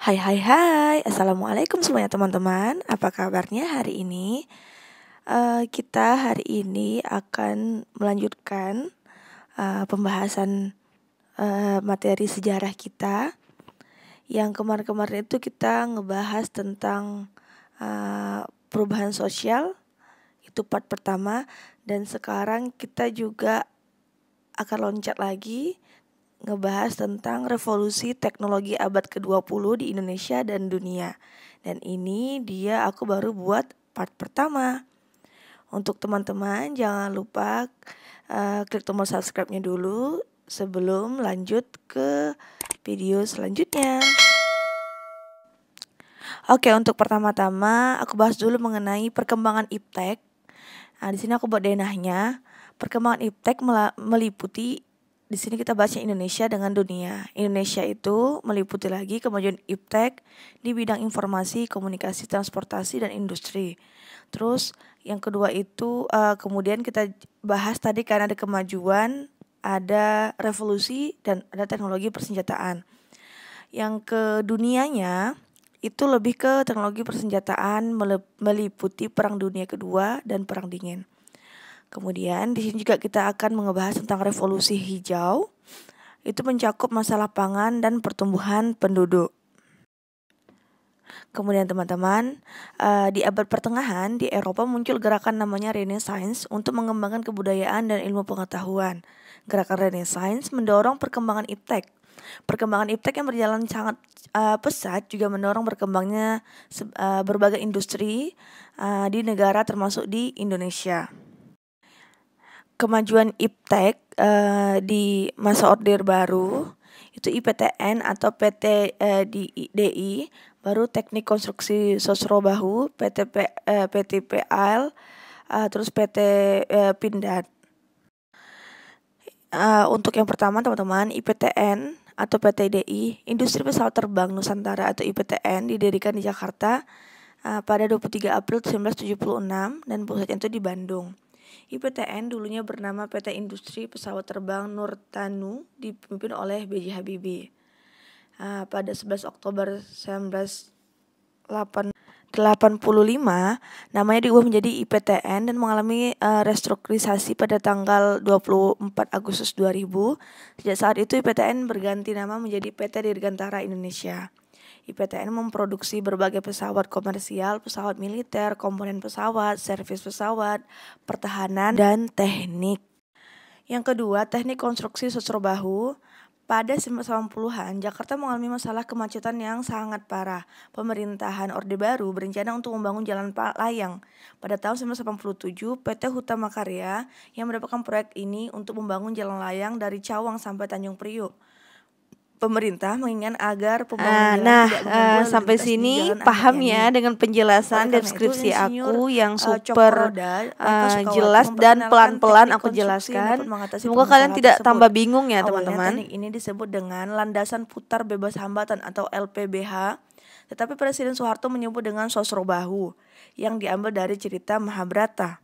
Hai hai hai, Assalamualaikum semuanya teman-teman. Apa kabarnya hari ini? Kita hari ini akan melanjutkan pembahasan materi sejarah kita. Yang kemarin-kemarin itu kita ngebahas tentang perubahan sosial, itu part pertama. Dan sekarang kita juga akan loncat lagi ngebahas tentang revolusi teknologi abad ke-20 di Indonesia dan dunia. Dan ini aku baru buat part pertama. Untuk teman-teman jangan lupa klik tombol subscribe-nya dulu sebelum lanjut ke video selanjutnya. Oke, untuk pertama-tama aku bahas dulu mengenai perkembangan iptek. Di sini aku buat denahnya. Perkembangan iptek meliputi, di sini kita bahasnya Indonesia dengan dunia. Indonesia itu meliputi lagi kemajuan iptek di bidang informasi, komunikasi, transportasi, dan industri. Terus yang kedua itu kemudian kita bahas tadi karena ada kemajuan, ada revolusi, dan ada teknologi persenjataan. Yang ke dunianya itu lebih ke teknologi persenjataan meliputi Perang Dunia Kedua dan Perang Dingin. Kemudian di sini juga kita akan membahas tentang revolusi hijau. Itu mencakup masalah pangan dan pertumbuhan penduduk. Kemudian teman-teman, di abad pertengahan di Eropa muncul gerakan namanya Renaissance untuk mengembangkan kebudayaan dan ilmu pengetahuan. Gerakan Renaissance mendorong perkembangan iptek. Perkembangan iptek yang berjalan sangat pesat juga mendorong berkembangnya berbagai industri di negara termasuk di Indonesia. Kemajuan iptek di masa Orde Baru itu IPTN atau PT DI, baru Teknik Konstruksi Sosro Bahu, PT PAL, terus PT Pindad. Untuk yang pertama teman-teman, IPTN atau PT DI, Industri Pesawat Terbang Nusantara atau IPTN, didirikan di Jakarta pada 23 April 1976 dan pusatnya itu di Bandung. IPTN dulunya bernama PT Industri Pesawat Terbang Nurtanu, dipimpin oleh B.J. Habibie. Pada 11 Oktober 1985, namanya diubah menjadi IPTN dan mengalami restrukturisasi pada tanggal 24 Agustus 2000. Sejak saat itu IPTN berganti nama menjadi PT Dirgantara Indonesia. IPTN memproduksi berbagai pesawat komersial, pesawat militer, komponen pesawat, servis pesawat, pertahanan, dan teknik. Yang kedua, teknik konstruksi Sosro Bahu. Pada 1980-an, Jakarta mengalami masalah kemacetan yang sangat parah. Pemerintahan Orde Baru berencana untuk membangun jalan layang. Pada tahun 1987, PT Hutama Karya yang mendapatkan proyek ini untuk membangun jalan layang dari Cawang sampai Tanjung Priok. Pemerintah menginginkan agar pembangunan jalan tidak mengganggu sampai sini paham ya dengan penjelasan deskripsi aku yang super jelas dan pelan-pelan aku jelaskan. Semoga kalian tidak tambah bingung ya teman-teman. Teknik ini disebut dengan landasan putar bebas hambatan atau LPBH, tetapi Presiden Soeharto menyebut dengan Sosro Bahu yang diambil dari cerita Mahabharata.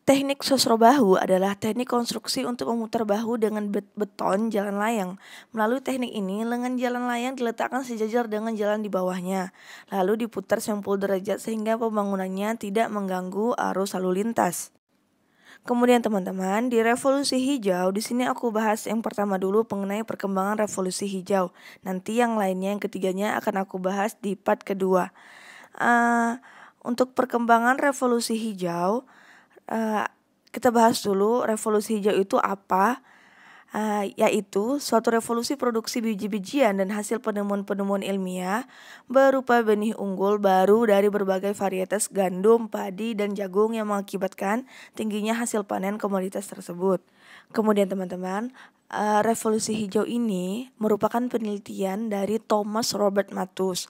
Teknik Sosro Bahu adalah teknik konstruksi untuk memutar bahu dengan beton jalan layang. Melalui teknik ini, lengan jalan layang diletakkan sejajar dengan jalan di bawahnya, lalu diputar 90 derajat sehingga pembangunannya tidak mengganggu arus lalu lintas. Kemudian teman-teman, di revolusi hijau, di sini aku bahas yang pertama dulu mengenai perkembangan revolusi hijau. Nanti yang lainnya, yang ketiganya akan aku bahas di part kedua. Untuk perkembangan revolusi hijau, kita bahas dulu revolusi hijau itu apa, yaitu suatu revolusi produksi biji-bijian dan hasil penemuan-penemuan ilmiah berupa benih unggul baru dari berbagai varietas gandum, padi, dan jagung yang mengakibatkan tingginya hasil panen komoditas tersebut. Kemudian teman-teman, revolusi hijau ini merupakan penelitian dari Thomas Robert Malthus.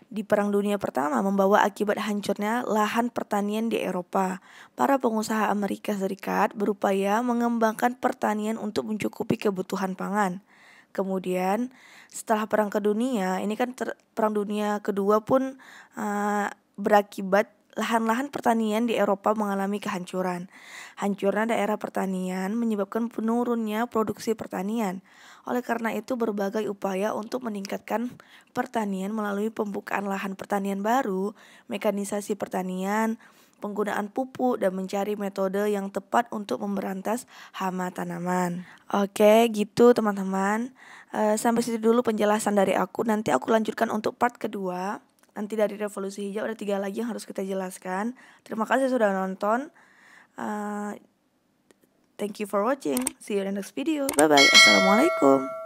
Di Perang Dunia Pertama membawa akibat hancurnya lahan pertanian di Eropa. Para pengusaha Amerika Serikat berupaya mengembangkan pertanian untuk mencukupi kebutuhan pangan. Kemudian setelah Perang Dunia Kedua pun berakibat lahan-lahan pertanian di Eropa mengalami kehancuran. Hancurnya daerah pertanian menyebabkan penurunnya produksi pertanian. Oleh karena itu, berbagai upaya untuk meningkatkan pertanian melalui pembukaan lahan pertanian baru, mekanisasi pertanian, penggunaan pupuk, dan mencari metode yang tepat untuk memberantas hama tanaman. Oke, gitu teman-teman. Sampai situ dulu penjelasan dari aku. Nanti aku lanjutkan untuk part kedua. Nanti dari revolusi hijau ada 3 lagi yang harus kita jelaskan. Terima kasih sudah nonton. Thank you for watching. See you in the next video. Bye bye. Assalamualaikum.